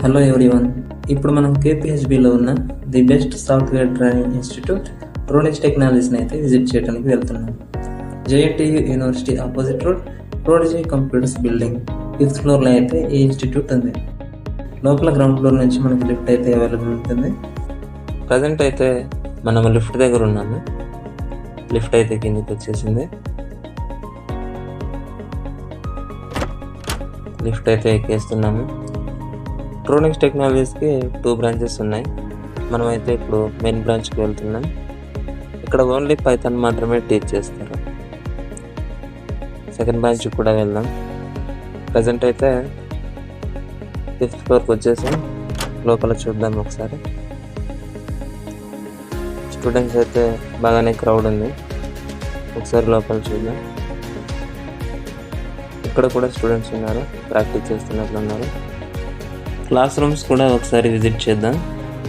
Hello everyone. ఇప్పుడు మనం కేపీహెచ్బిలో ఉన్న the best software training institute Prodex టెక్నాలజీని అయితే విజిట్ చేయడానికి వెళ్తున్నాం. JNTU university opposite road, Prodex computers building 5th ఫ్లోర్లో అయితే ఈ ఇన్స్టిట్యూట్ ఉంది. లోపల గ్రౌండ్ ఫ్లోర్ నుంచి మనకి లిఫ్ట్ అయితే అవైలబుల్ ఉంటుంది. ప్రజెంట్ అయితే మనం లిఫ్ట్ దగ్గర ఉన్నాము. లిఫ్ట్ అయితే కిందికి వచ్చేసింది. లిఫ్ట్ అయితే ఎక్కేస్తున్నాము. ట్రోనిక్స్ టెక్నాలజీస్కి 2 బ్రాంచెస్ ఉన్నాయి. మనమైతే ఇప్పుడు మెయిన్ బ్రాంచ్కి వెళ్తున్నాం. ఇక్కడ ఓన్లీ పైథాన్ మాత్రమే టీచ్ చేస్తారు. సెకండ్ బ్రాంచ్కి కూడా వెళ్దాం. ప్రజెంట్ అయితే 5th ఫ్లోర్కి వచ్చేసాం. లోపల చూద్దాం ఒకసారి. స్టూడెంట్స్ అయితే బాగానే క్రౌడ్ ఉంది. ఒకసారి లోపల చూద్దాం. ఇక్కడ కూడా స్టూడెంట్స్ ఉన్నారు, ప్రాక్టీస్ చేస్తున్నట్లు ఉన్నారు. క్లాస్ రూమ్స్ కూడా ఒకసారి విజిట్ చేద్దాం.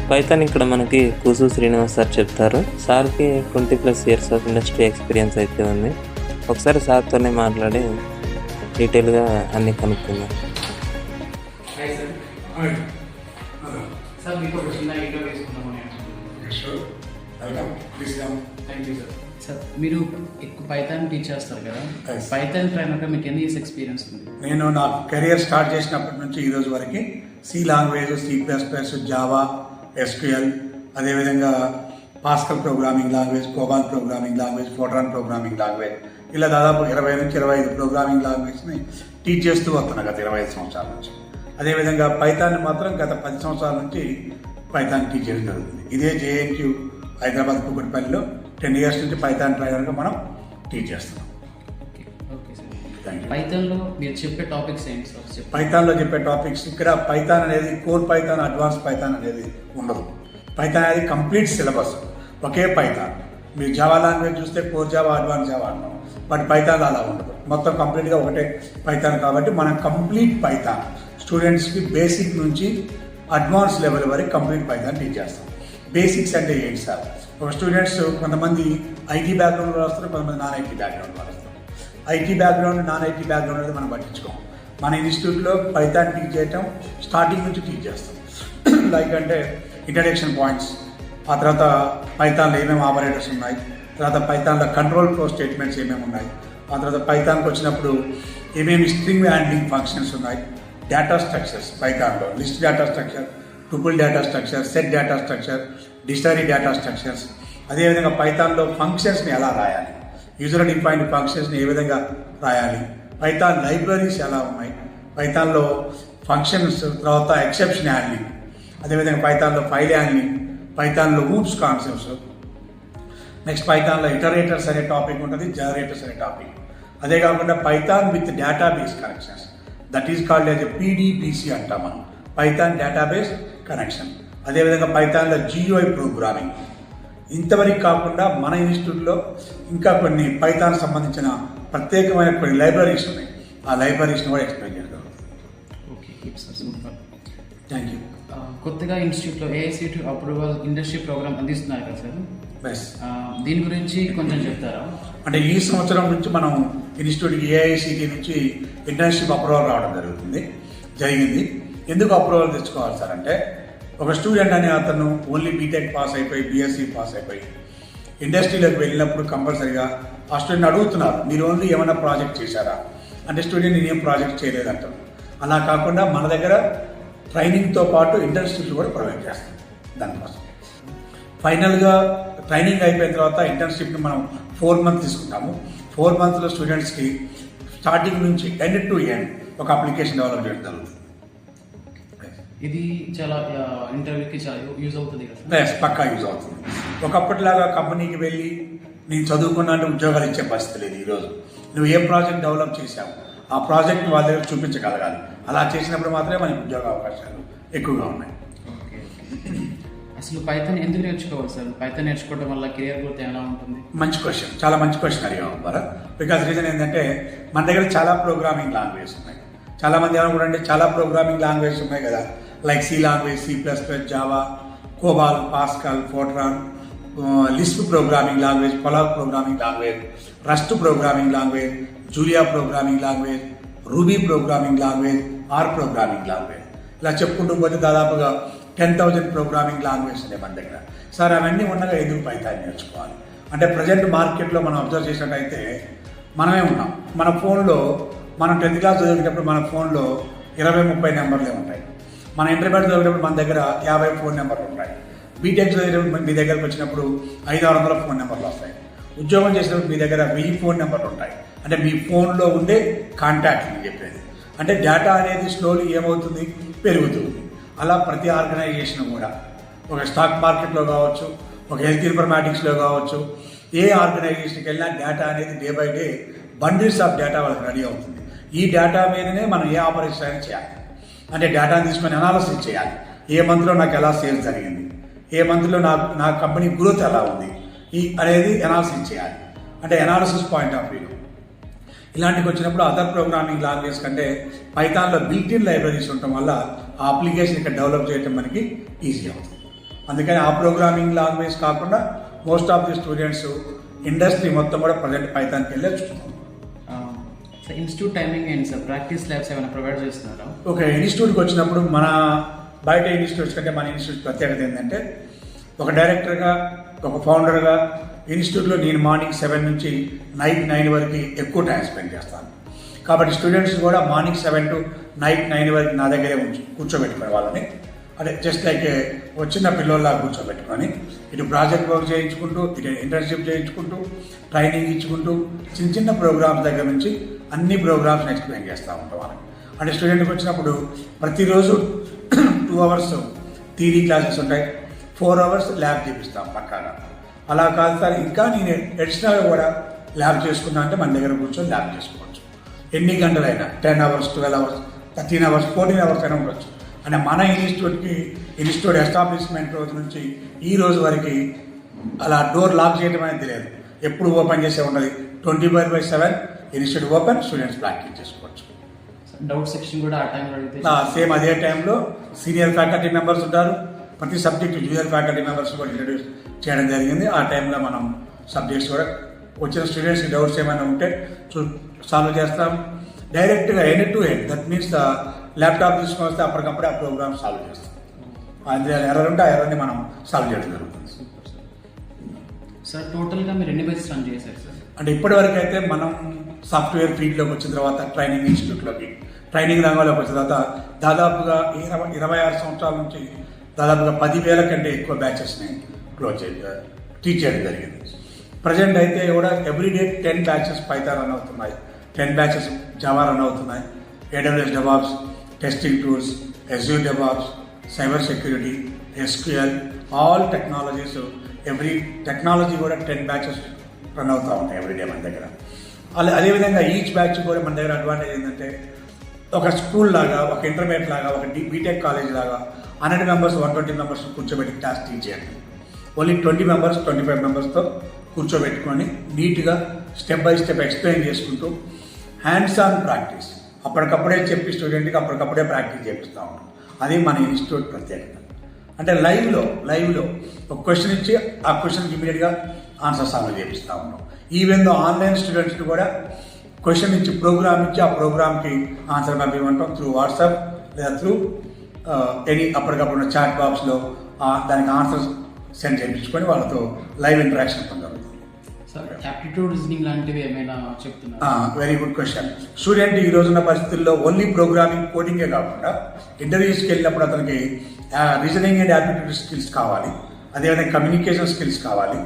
పైథాన్ ఇక్కడ మనకి కూసు శ్రీనివాస్ సార్ చెప్తారు. సార్కి 20+ ఇయర్స్ ఆఫ్ ఇండస్ట్రీ ఎక్స్పీరియన్స్ అయితే ఉంది. ఒకసారి సార్తోనే మాట్లాడి డీటెయిల్గా అన్నీ కనుక్కుందాం. సార్ మీరు ఎక్కువ పైథాన్ టీచ్ చేస్తారు కదా, పైథాన్ ట్రైనర్గా మీకు ఎన్ని ఇయర్స్ ఎక్స్పీరియన్స్ ఉంది? నేను నా కెరియర్ స్టార్ట్ చేసినప్పటి నుంచి ఈ రోజు వరకు C language, C++, Java, SQL, అదేవిధంగా Pascal programming language, COBOL programming language, Fortran programming language, ఇలా దాదాపు 20 నుంచి 25 ప్రోగ్రామింగ్ లాంగ్వేజ్ని టీచ్ చేస్తూ వస్తున్నాను గత 25 సంవత్సరాల నుంచి. అదేవిధంగా పైథాన్ మాత్రం గత 10 సంవత్సరాల నుంచి పైథాన్ టీచ్ చేయడం జరుగుతుంది. ఇదే JNTU హైదరాబాద్ కూకట్పల్లిలో 10 ఇయర్స్ నుంచి పైథాన్ ట్రైనర్గా మనం టీచ్ చేస్తున్నాం. పైథాన్లో మీరు చెప్పే టాపిక్స్ ఏంటి సార్? పైథాన్లో చెప్పే టాపిక్స్ ఇక్కడ పైథాన్ అనేది కోర్ పైథాన్, అడ్వాన్స్ పైథాన్ అనేది ఉండదు. పైథాన్ అనేది కంప్లీట్ సిలబస్ ఒకే పైథాన్. మీరు జావా లాంగ్వేజ్ చూస్తే కోర్ జావా, అడ్వాన్స్ జావా అన్నాం. బట్ పైథాన్ అలా ఉండదు. మొత్తం కంప్లీట్గా ఒకటే పైథాన్ కాబట్టి మనం కంప్లీట్ పైథాన్ స్టూడెంట్స్కి బేసిక్ నుంచి అడ్వాన్స్ లెవెల్ వరకు కంప్లీట్ పైథాన్ టీచ్ చేస్తాం. బేసిక్స్ అంటే ఏంటి సార్? ఒక స్టూడెంట్స్ కొంతమంది IT బ్యాక్గ్రౌండ్లో వస్తారు, కొంతమంది నాన్ IT బ్యాక్గ్రౌండ్లో వస్తారు. IT background, non IT background అనేది మనం పట్టించుకోం. మన ఇన్స్టిట్యూట్లో పైథాన్ టీచ్ చేయటం స్టార్టింగ్ నుంచి టీచ్ చేస్తాం. లైక్ అంటే ఇంట్రడక్షన్ పాయింట్స్, ఆ తర్వాత పైథాన్లో ఏమేమి ఆపరేటర్స్ ఉన్నాయి, తర్వాత పైథాన్లో కంట్రోల్ ఫ్లో స్టేట్మెంట్స్ ఏమేమి ఉన్నాయి, ఆ తర్వాత పైథాన్కి వచ్చినప్పుడు ఏమేమి స్ట్రింగ్ హ్యాండ్లింగ్ ఫంక్షన్స్ ఉన్నాయి, డేటా స్ట్రక్చర్స్ పైథాన్లో list data structure, tuple data structure, set data structure, dictionary data structures, అదేవిధంగా పైథాన్లో ఫంక్షన్స్ని ఎలా రాయాలి, యూజర్ డిఫైన్డ్ ఫంక్షన్స్ని ఏ విధంగా రాయాలి, పైథాన్ లైబ్రరీస్ ఎలా ఉన్నాయి, పైథాన్లో ఫంక్షన్స్, తర్వాత ఎక్సెప్షన్ హ్యాండ్లింగ్, అదేవిధంగా పైథాన్లో ఫైల్ హ్యాండ్లింగ్, పైథాన్లో ఊప్స్ కాన్సెప్ట్స్, నెక్స్ట్ పైథాన్లో ఇటరేటర్స్ అనే టాపిక్ ఉంటుంది, జనరేటర్స్ అనే టాపిక్. అదే కాకుండా Python with database connections, that is called as PDBC అంటాం మనం, పైథాన్ డేటాబేస్ కనెక్షన్. అదేవిధంగా పైథాన్లో GUI ప్రోగ్రామింగ్. ఇంతవరకు కాకుండా మన ఇన్స్టిట్యూట్లో ఇంకా కొన్ని పైథాన్ సంబంధించిన ప్రత్యేకమైన కొన్ని లైబ్రరీస్ ఉన్నాయి. ఆ లైబ్రరీస్ని కూడా ఎక్స్ప్లెయిన్ చేయడం. Okay sir, super, thank you. కొత్తగా ఇన్స్టిట్యూట్లో AICTE అప్రూవల్ ఇండస్ట్రీ ప్రోగ్రామ్ అందిస్తున్నారు కదా సార్, దీని గురించి కొంచెం చెప్తారా? అంటే ఈ సంవత్సరం నుంచి మనం ఇన్స్టిట్యూట్కి AICTE నుంచి ఇంటర్న్షిప్ అప్రూవల్ రావడం జరిగింది. ఎందుకు అప్రూవల్ తెచ్చుకోవాలి సార్ అంటే, ఒక స్టూడెంట్ అనే అతను ఓన్లీ బీటెక్ పాస్ అయిపోయి, BSc పాస్ అయిపోయి ఇండస్ట్రీలోకి వెళ్ళినప్పుడు కంపల్సరీగా ఆ స్టూడెంట్ అడుగుతున్నారు, మీరు ఓన్లీ ఏమైనా ప్రాజెక్ట్ చేశారా అంటే, స్టూడెంట్ నేనేం ప్రాజెక్ట్ చేయలేదంటారు. అలా కాకుండా మన దగ్గర ట్రైనింగ్తో పాటు ఇంటర్న్షిప్స్ కూడా ప్రొవైడ్ చేస్తాం. దానికోసం ఫైనల్గా ట్రైనింగ్ అయిపోయిన తర్వాత ఇంటర్న్షిప్ని మనం 4 months తీసుకుంటాము. 4 monthsలో స్టూడెంట్స్కి స్టార్టింగ్ నుంచి ఎండ్ టు ఎండ్ ఒక అప్లికేషన్ డెవలప్ చేయడం జరుగుతుంది. ఇది చాలా ఇంటర్వ్యూకి చాలా యూజ్ అవుతుంది కదా? పక్కా యూజ్ అవుతుంది. ఒకప్పటిలాగా కంపెనీకి వెళ్ళి నేను చదువుకున్నట్టు ఉద్యోగాలు ఇచ్చే పరిస్థితి లేదు. ఈరోజు నువ్వు ఏ ప్రాజెక్ట్ డెవలప్ చేశావు, ఆ ప్రాజెక్ట్ని వాళ్ళ దగ్గర చూపించగలగాలి. అలా చేసినప్పుడు మాత్రమే మనకి ఉద్యోగ అవకాశాలు ఎక్కువగా ఉన్నాయి. అసలు పైథాన్ ఎందుకు నేర్చుకోవాలి సార్? పైథాన్ నేర్చుకోవడం వల్ల కెరియర్ గ్రోత్ ఎలా ఉంటుంది? మంచి క్వశ్చన్, చాలా మంచి క్వశ్చన్ అడిగాము భరత్. బికాజ్ రీజన్ ఏంటంటే, మన దగ్గర చాలా ప్రోగ్రామింగ్ లాంగ్వేజ్ ఉన్నాయి. చాలామంది ఏమనుకుంటే చాలా ప్రోగ్రామింగ్ లాంగ్వేజ్ ఉన్నాయి కదా, like C language, C++, Java, కోబాల్, pascal, Fortran, Lisp programming language, collab programming language, rust programming language, Julia programming language, ruby programming language, R programming language. ఇలా చెప్పుకుంటూ పోతే దాదాపుగా 10,000 ప్రోగ్రామింగ్ లాంగ్వేజ్ ఉన్నాయి మన దగ్గర. సార్ అవన్నీ ఉండగా ఎందుకు పైథాన్ నేర్చుకోవాలి అంటే ప్రజెంట్ మార్కెట్లో మనం అబ్జర్వ్ చేసినట్టయితే మనమే ఉన్నాం. మన ఫోన్లో మనం 10th క్లాస్ చదివేటప్పుడు మన ఫోన్లో 20-30 నెంబర్లే ఉంటాయి. మన ఇంటర్మీడియట్ చదివేటప్పుడు మన దగ్గర 50 ఫోన్ నెంబర్లు ఉంటాయి. బీటెక్ చదివేటప్పుడు మీ దగ్గరకు వచ్చినప్పుడు 500-600 ఫోన్ నెంబర్లు వస్తాయి. ఉద్యోగం చేసినప్పుడు మీ దగ్గర 1000 ఫోన్ నెంబర్లు ఉంటాయి. అంటే మీ ఫోన్లో ఉండే కాంటాక్ట్ అని చెప్పేది. అంటే డేటా అనేది స్లోలీ ఏమవుతుంది, పెరుగుతుంది. అలా ప్రతి ఆర్గనైజేషన్ కూడా ఒక స్టాక్ మార్కెట్లో కావచ్చు, ఒక హెల్త్ ఇన్ఫర్మాటిక్స్లో కావచ్చు, ఏ ఆర్గనైజేషన్కి వెళ్ళినా డేటా అనేది day by day bundles of data వాళ్ళకి రెడీ అవుతుంది. ఈ డేటా మీదనే మనం ఏ ఆపరేషన్ అయినా చేయాలి. అంటే డేటాను తీసుకొని అనాలిసిస్ చేయాలి. ఏ మంత్లో నాకు ఎలా సేల్స్ జరిగింది, ఏ మంత్లో నా కంపెనీ గ్రోత్ ఎలా ఉంది అనేది అనాలిసిస్ చేయాలి. అంటే అనాలిసిస్ పాయింట్ ఆఫ్ వ్యూ ఇలాంటివి వచ్చినప్పుడు అదర్ ప్రోగ్రామింగ్ లాంగ్వేజ్ కంటే పైథాన్లో బిల్ట్-ఇన్ లైబ్రరీస్ ఉండటం వల్ల ఆ అప్లికేషన్ ఇక్కడ డెవలప్ చేయడం మనకి ఈజీ అవుతుంది. అందుకని ఆ ప్రోగ్రామింగ్ లాంగ్వేజ్ కాకుండా most of the students industry మొత్తం కూడా ప్రజెంట్ పైథాన్కి వెళ్ళి చూస్తున్నాం. Institute timing and sir practice labs ఏమైనా ప్రొవైడ్ చేస్తున్నారా? ఓకే, ఇన్స్టిట్యూట్కి వచ్చినప్పుడు మన బయట ఇన్స్టిట్యూట్స్ కంటే మన ఇన్స్టిట్యూట్ ప్రత్యేకత ఏంటంటే ఒక డైరెక్టర్గా, ఒక ఫౌండర్గా ఇన్స్టిట్యూట్లో నేను మార్నింగ్ 7 నుంచి నైట్ 9 వరకు ఎక్కువ టైం స్పెండ్ చేస్తాను. కాబట్టి స్టూడెంట్స్ కూడా మార్నింగ్ 7 to నైట్ 9 వరకు నా దగ్గరే కూర్చోబెట్టుకునే వాళ్ళని, అదే జస్ట్ లైక్ చిన్న పిల్లల్లా కూర్చోబెట్టుకొని ఇటు ప్రాజెక్ట్ వర్క్ చేయించుకుంటూ, ఇటు ఇంటర్న్షిప్ చేయించుకుంటూ, ట్రైనింగ్ ఇచ్చుకుంటూ చిన్న చిన్న ప్రోగ్రామ్స్ దగ్గర నుంచి అన్ని ప్రోగ్రామ్స్ని ఎక్స్ప్లెయిన్ చేస్తూ ఉంటాం వాళ్ళకి. అంటే స్టూడెంట్కి వచ్చినప్పుడు ప్రతిరోజు 2 hours థియరీ క్లాసెస్ ఉంటాయి, 4 hours ల్యాబ్ చేపిస్తాం పక్కాగా. అలా కాదు సార్ ఇంకా నేను అడిషనల్గా కూడా ల్యాబ్ చేసుకున్నా అంటే మన దగ్గర కూర్చొని ల్యాబ్ చేసుకోవచ్చు. ఎన్ని గంటలైనా 10 hours, 12 hours, 13 hours, 14 hours అయినా ఉండొచ్చు. అంటే మన ఇన్స్టిట్యూట్ ఎస్టాబ్లిష్మెంట్ రోజు నుంచి ఈ రోజు వరకు అలా డోర్ లాక్ చేయడం అనేది లేదు. ఎప్పుడు ఓపెన్ చేసే ఉండదు. 24/7 ఇన్స్టిట్యూట్ ఓపెన్, స్టూడెంట్స్ ప్రాక్టీస్ చేసుకోవచ్చు. డౌట్ సెక్షన్ కూడా ఆ టైంలో అడిగితే సేమ్ అదే టైంలో సీనియర్ ఫ్యాకల్టీ మెంబర్స్ ఉంటారు. ప్రతి సబ్జెక్టు జూనియర్ ఫ్యాకల్టీ మెంబర్స్ కూడా ఇంట్రడ్యూస్ చేయడం జరిగింది. ఆ టైంలో మనం సబ్జెక్ట్స్ కూడా వచ్చిన స్టూడెంట్స్కి డౌట్స్ ఏమైనా ఉంటే సాల్వ్ చేస్తాం. డైరెక్ట్గా end to end, that means laptop తీసుకొని వస్తే అప్పటికప్పుడే ఆ ప్రోగ్రామ్ సాల్వ్ చేస్తాం. అందులో ఎర్రర్ ఉంటే ఆ ఎర్రర్ని మనం సాల్వ్ చేయడం జరుగుతుంది. సార్ టోటల్గా మీరు ఎన్ని బ్యాచెస్ రన్ చేశారు సార్? అంటే ఇప్పటివరకు అయితే మనం సాఫ్ట్వేర్ ఫీల్డ్లోకి వచ్చిన తర్వాత ట్రైనింగ్ ఇన్స్టిట్యూట్లోకి, ట్రైనింగ్ రంగంలోకి వచ్చిన తర్వాత దాదాపుగా 26 సంవత్సరాల నుంచి దాదాపుగా 10,000 కంటే ఎక్కువ బ్యాచెస్ని టీచ్ చేయడం జరిగింది. ప్రజెంట్ అయితే కూడా ఎవ్రీడే 10 బ్యాచెస్ పైథాన్ రన్ అవుతున్నాయి, 10 బ్యాచెస్ జావా రన్ అవుతున్నాయి. AWS DevOps, testing tools, Azure DevOps, cyber security, SQL, all technologies, every technology కూడా 10 బ్యాచెస్ రన్ అవుతూ ఉంటాయి ఎవ్రీడే మన దగ్గర. అదేవిధంగా ఈచ్ బ్యాచ్ కూడా మన దగ్గర అడ్వాంటేజ్ ఏంటంటే ఒక స్కూల్ లాగా, ఒక ఇంటర్మీడియట్ లాగా, ఒక బీటెక్ కాలేజ్ లాగా 100 members, 120 members కూర్చోబెట్టి క్లాస్ టీచ్ చేయండి. ఓన్లీ 20 members, 25 membersతో కూర్చోబెట్టుకొని నీట్గా స్టెప్ బై స్టెప్ ఎక్స్ప్లెయిన్ చేసుకుంటూ హ్యాండ్స్ ఆన్ ప్రాక్టీస్, అప్పటికప్పుడే చెప్పి స్టూడెంట్కి అప్పటికప్పుడే ప్రాక్టీస్ చేపిస్తూ ఉంటాం. అది మన ఇన్స్టిట్యూట్ ప్రత్యేకత. అంటే లైవ్లో ఒక క్వశ్చన్ ఇచ్చి ఆ క్వశ్చన్కి ఇమీడియట్గా ఆన్సర్ సాల్వ్ చేపిస్తూ ఉన్నాం. ఈవెన్ దో ఆన్లైన్ స్టూడెంట్స్కి కూడా క్వశ్చన్ ఇచ్చి ప్రోగ్రామ్ ఇచ్చి ఆ ప్రోగ్రామ్కి ఆన్సర్ పంపించమంటాం త్రూ వాట్సాప్ లేదా త్రూ అప్పటికప్పుడు చాట్ బాక్స్లో దానికి ఆన్సర్స్ సెండ్ చేయించుకొని వాళ్ళతో లైవ్ ఇంటరాక్షన్ పొందగలుగుతాం. సార్ యాప్టిట్యూడ్ రీజనింగ్ లాంటివి ఏమైనా చెప్తున్నా? Very good question. స్టూడెంట్ ఈ రోజున్న పరిస్థితుల్లో ఓన్లీ ప్రోగ్రామింగ్, కోడింగే కాకుండా ఇంటర్వ్యూస్కి వెళ్ళినప్పుడు అతనికి రీజనింగ్ అండ్ యాప్టిట్యూడ్ స్కిల్స్ కావాలి, అదేవిధంగా కమ్యూనికేషన్ స్కిల్స్ కావాలి,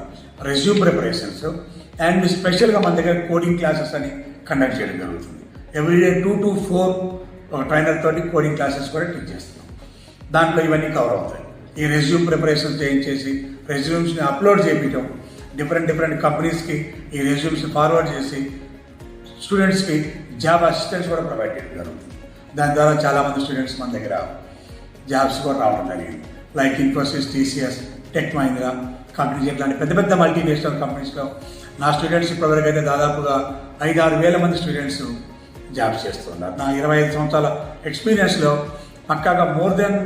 రెజ్యూమ్ ప్రిపరేషన్స్, అండ్ స్పెషల్గా మన దగ్గర కోడింగ్ క్లాసెస్ అని కండక్ట్ చేయడం జరుగుతుంది. ఎవ్రీడే 2 to 4 ఒక ట్రైనర్ తోటి కోడింగ్ క్లాసెస్ కూడా టీచ్ చేస్తున్నాం. దాంట్లో ఇవన్నీ కవర్ అవుతాయి. ఈ రెజ్యూమ్ ప్రిపరేషన్ చేయించేసి రెజ్యూమ్స్ని అప్లోడ్ చేయించడం, డిఫరెంట్ కంపెనీస్కి ఈ రెజ్యూమ్స్ని ఫార్వర్డ్ చేసి స్టూడెంట్స్కి జాబ్ అసిస్టెన్స్ కూడా ప్రొవైడ్ చేయడం జరుగుతుంది. దాని ద్వారా చాలామంది స్టూడెంట్స్ మన దగ్గర జాబ్స్ కూడా రావడం జరిగింది. Like Infosys, TCS, tech Mahindra, Cognizant లాంటి పెద్ద మల్టీనేషనల్ కంపెనీస్లో నా స్టూడెంట్స్ ఇప్పటివరకు అయితే దాదాపుగా 5-6 వేల మంది స్టూడెంట్స్ జాబ్స్ చేస్తున్నారు. నా 25 సంవత్సరాల ఎక్స్పీరియన్స్లో పక్కాగా మోర్ దెన్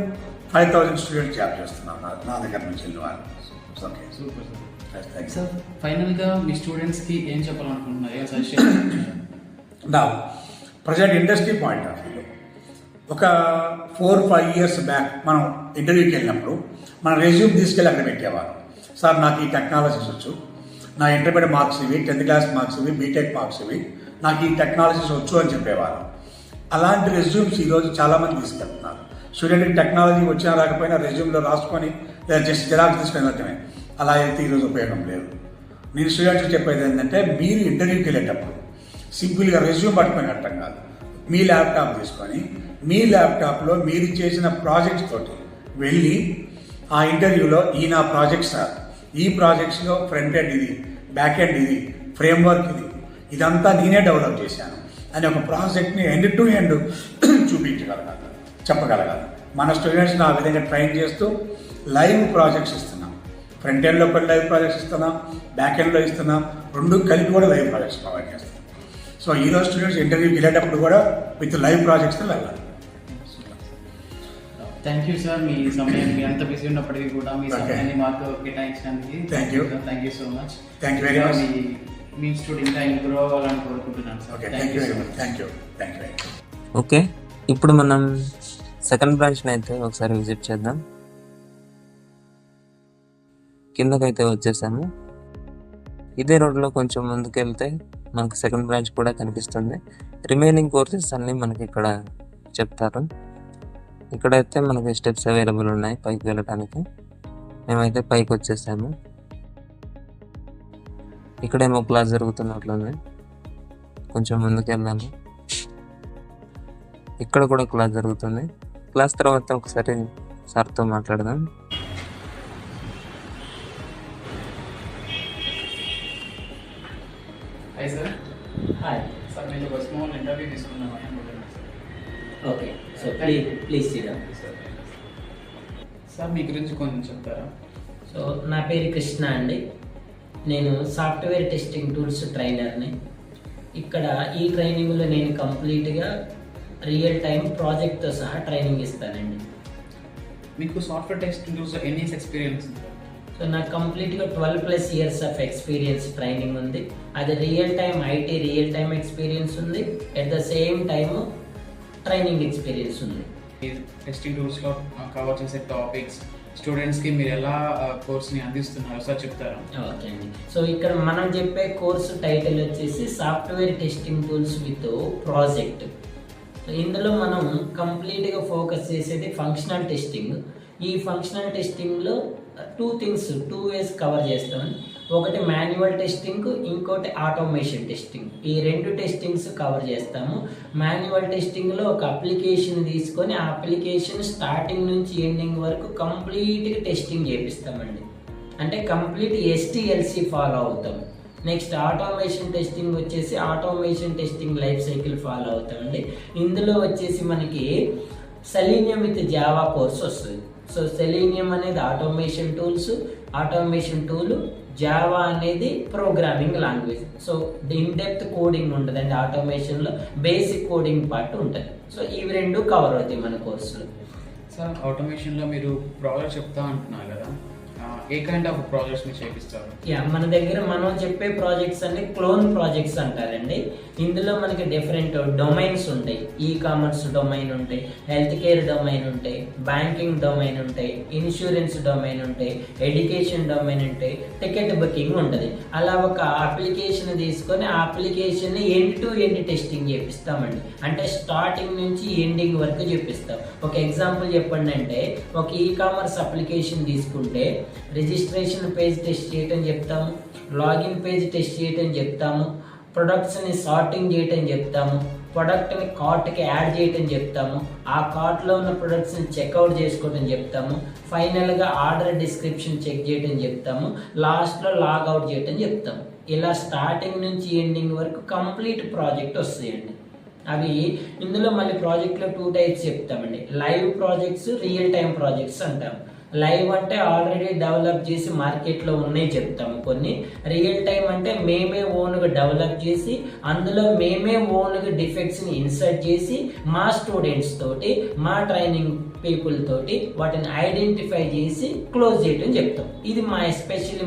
5,000 స్టూడెంట్స్ జాబ్ చేస్తున్నారు నా దగ్గర నుంచి వెళ్ళిన వాళ్ళు. Okay, super sir. ఫైనల్గా మీ స్టూడెంట్స్కి ఏం చెప్పాలనుకుంటున్నారు? ఏం సజెషన్? నా ప్రజెంట్ ఇండస్ట్రీ పాయింట్ ఆఫ్ వ్యూలో ఒక 4-5 ఇయర్స్ బ్యాక్ మనం ఇంటర్వ్యూకి వెళ్ళినప్పుడు మన రెజ్యూమ్ తీసుకెళ్ళి అక్కడ పెట్టేవారు. సార్ నాకు ఈ టెక్నాలజీస్ వచ్చు, నా ఇంటర్మీడియట్ మార్క్స్ ఇవి, 10th క్లాస్ మార్క్స్ ఇవి, బీటెక్ మార్క్స్ ఇవి, నాకు ఈ టెక్నాలజీస్ వచ్చు అని చెప్పేవారు. అలాంటి రెజ్యూమ్స్ ఈరోజు చాలామంది తీసుకెళ్తున్నారు. స్టూడెంట్కి టెక్నాలజీ వచ్చినా రాకపోయినా రెజ్యూమ్లో రాసుకొని లేదా జస్ట్ జిరాక్స్ తీసుకొని వెళ్ళటమే. అలా అయితే ఈరోజు ఉపయోగం లేదు. నేను స్టూడెంట్స్కి చెప్పేది ఏంటంటే, మీరు ఇంటర్వ్యూకి వెళ్ళేటప్పుడు సింపుల్గా రెజ్యూమ్ పట్టుకొని వెళ్ళటం కాదు, మీ ల్యాప్టాప్ తీసుకొని మీ ల్యాప్టాప్లో మీరు చేసిన ప్రాజెక్ట్స్ తోటి వెళ్ళి ఆ ఇంటర్వ్యూలో ఈ నా ప్రాజెక్ట్ సార్, ఈ ప్రాజెక్ట్స్లో ఫ్రంట్ ఎండ్ ఇది, బ్యాక్ ఎండ్ ఇది, ఫ్రేమ్వర్క్ ఇది, ఇదంతా నేనే డెవలప్ చేశాను అని ఒక ప్రాజెక్ట్ని ఎండ్ టు ఎండ్ చూపించగలగాలి, చెప్పగలగాలి. మన స్టూడెంట్స్ని ఆ విధంగా ట్రైన్ చేస్తూ లైవ్ ప్రాజెక్ట్స్ ఇస్తున్నాం. ఫ్రంట్ ఎండ్లో కొన్ని లైవ్ ప్రాజెక్ట్స్ ఇస్తున్నాం, బ్యాక్ ఎండ్లో ఇస్తున్నాం, రెండు కలిపి కూడా లైవ్ ప్రాజెక్ట్స్ ప్రొవైడ్ చేస్తాం. సో ఈరోజు స్టూడెంట్స్ ఇంటర్వ్యూకి వెళ్ళేటప్పుడు కూడా విత్ లైవ్ ప్రాజెక్ట్స్తో వెళ్ళాలి. థ్యాంక్ యూ సార్, మీ సమయాన్ని ఎంత బిజీ ఉన్నప్పటికీ కూడా మీ సమయాన్ని మాకు కేటాయించడానికి thank you so much. Thank you very much. Me student ఇంకా ఇంప్రూవ్ అవ్వాలని కోరుకుంటున్నాను sir. Thank you very much. Thank you. Okay, ఇప్పుడు మనం సెకండ్ బ్రాంచ్ని అయితే ఒకసారి విజిట్ చేద్దాం. కిందకైతే వచ్చేసాము. ఇదే రోడ్లో కొంచెం ముందుకు వెళ్తే మనకు సెకండ్ బ్రాంచ్ కూడా కనిపిస్తుంది. రిమైనింగ్ కోర్సెస్ అన్నీ మనకి ఇక్కడ చెప్తారు. ఇక్కడైతే మనకి స్టెప్స్ అవైలబుల్ ఉన్నాయి పైకి వెళ్ళడానికి. మేమైతే పైకి వచ్చేసాము. ఇక్కడేమో క్లాస్ జరుగుతున్నట్లుంది. కొంచెం ముందుకు వెళ్ళాము. ఇక్కడ కూడా క్లాస్ జరుగుతుంది. క్లాస్ తర్వాత ఒకసారి సార్తో మాట్లాడదాం. Hi sir. హాయ్ సార్, మీరు ఒక స్మాల్ ఇంటర్వ్యూ తీసుకున్నాను. Okay, so please sit down. Sir, మీ గురించి కొంచెం చెప్తారా? సో నా పేరు కృష్ణ అండి. నేను సాఫ్ట్వేర్ టెస్టింగ్ టూల్స్ ట్రైనర్ని. ఇక్కడ ఈ ట్రైనింగ్లో నేను కంప్లీట్గా రియల్ టైం ప్రాజెక్ట్తో సహా ట్రైనింగ్ ఇస్తానండి. మీకు సాఫ్ట్వేర్ టెస్టింగ్ టూల్స్ ఎన్ని ఇయర్స్ ఎక్స్పీరియన్స్ ఉంది? సో నాకు కంప్లీట్గా 12+ ఇయర్స్ ఆఫ్ ఎక్స్పీరియన్స్ ట్రైనింగ్ ఉంది. అది real time IT real time experience ఉంది. At the same time training experience ఉంది. ఈ టెస్టింగ్ టూల్స్లో కవర్ చేసే టాపిక్స్ స్టూడెంట్స్కి మీరు ఎలా కోర్స్ని అందిస్తున్నారు సార్, చెప్తారా? ఓకే అండి. సో ఇక్కడ మనం చెప్పే కోర్సు టైటిల్ వచ్చేసి software testing tools with project. ఇందులో మనం కంప్లీట్గా ఫోకస్ చేసేది ఫంక్షనల్ టెస్టింగ్. ఈ ఫంక్షనల్ టెస్టింగ్లో 2 వేస్ కవర్ చేస్తామని. ఒకటి మాన్యువల్ టెస్టింగ్, ఇంకోటి ఆటోమేషన్ టెస్టింగ్. ఈ 2 టెస్టింగ్స్ కవర్ చేస్తాము. మాన్యువల్ టెస్టింగ్లో ఒక అప్లికేషన్ తీసుకొని ఆ అప్లికేషన్ స్టార్టింగ్ నుంచి ఎండింగ్ వరకు కంప్లీట్గా టెస్టింగ్ చేపిస్తామండి. అంటే కంప్లీట్ STLC ఫాలో అవుతాం. నెక్స్ట్ ఆటోమేషన్ టెస్టింగ్ వచ్చేసి automation testing life cycle follow అవుతామండి. ఇందులో వచ్చేసి మనకి సెలీనియం విత్ జావా కోర్స్ వస్తుంది. సో సెలీనియం అనేది automation tools, automation tool, Java అనేది programming language. So in depth coding ఉంటుందండి. ఆటోమేషన్లో బేసిక్ కోడింగ్ పార్ట్ ఉంటుంది. సో ఇవి 2 కవర్ అవుతాయి మన కోర్సులో. సార్, ఆటోమేషన్లో మీరు ప్రాజెక్ట్ చెప్తా అంటున్నారు కదా, ఏ కైండ్ ఆఫ్ ప్రాజెక్ట్స్ మీరు చేపిస్తారు? మన దగ్గర మనం చెప్పే ప్రాజెక్ట్స్ అన్ని క్లోన్ ప్రాజెక్ట్స్ అంటారండి. ఇందులో మనకి డిఫరెంట్ డొమైన్స్ ఉంటాయి. కామర్స్ డొమైన్ ఉంటాయి, హెల్త్ కేర్ డొమైన్ ఉంటాయి, బ్యాంకింగ్ డొమైన్ ఉంటాయి, ఇన్సూరెన్స్ డొమైన్ ఉంటాయి, ఎడ్యుకేషన్ డొమైన్ ఉంటాయి, టికెట్ బుకింగ్ ఉంటుంది. అలా ఒక అప్లికేషన్ తీసుకొని ఆ application end to end testing చేపిస్తామండి. అంటే స్టార్టింగ్ నుంచి ఎండింగ్ వరకు చేపిస్తాం. ఒక ఎగ్జాంపుల్ చెప్పండి అంటే, ఒక కామర్స్ అప్లికేషన్ తీసుకుంటే రిజిస్ట్రేషన్ పేజ్ టెస్ట్ చేయటం చెప్తాము, లాగిన్ పేజ్ టెస్ట్ చేయటం చెప్తాము, ప్రొడక్ట్స్ని సార్టింగ్ చేయటం చెప్తాము, ప్రొడక్ట్ని కార్ట్కి యాడ్ చేయటం చెప్తాము, ఆ కార్ట్లో ఉన్న ప్రొడక్ట్స్ని చెక్అవుట్ చేసుకోవటం చెప్తాము, ఫైనల్గా ఆర్డర్ డిస్క్రిప్షన్ చెక్ చేయటం చెప్తాము, లాస్ట్లో లాగౌట్ చేయటం చెప్తాము. ఇలా స్టార్టింగ్ నుంచి ఎండింగ్ వరకు కంప్లీట్ ప్రాజెక్ట్ వస్తాయండి. అవి ఇందులో మళ్ళీ ప్రాజెక్ట్లో 2 టైప్స్ చెప్తామండి. Live projects, real time projects అంటాము. లైవ్ అంటే ఆల్రెడీ డెవలప్ చేసి మార్కెట్లో ఉన్నాయి చెప్తాము కొన్ని. రియల్ టైం అంటే మేమే ఓన్గా డెవలప్ చేసి అందులో మేమే ఓన్గా డిఫెక్ట్స్ని ఇన్సర్ట్ చేసి మా స్టూడెంట్స్ తోటి, మా ట్రైనింగ్ పీపుల్ తోటి వాటిని ఐడెంటిఫై చేసి క్లోజ్ చేయటం చెప్తాం. ఇది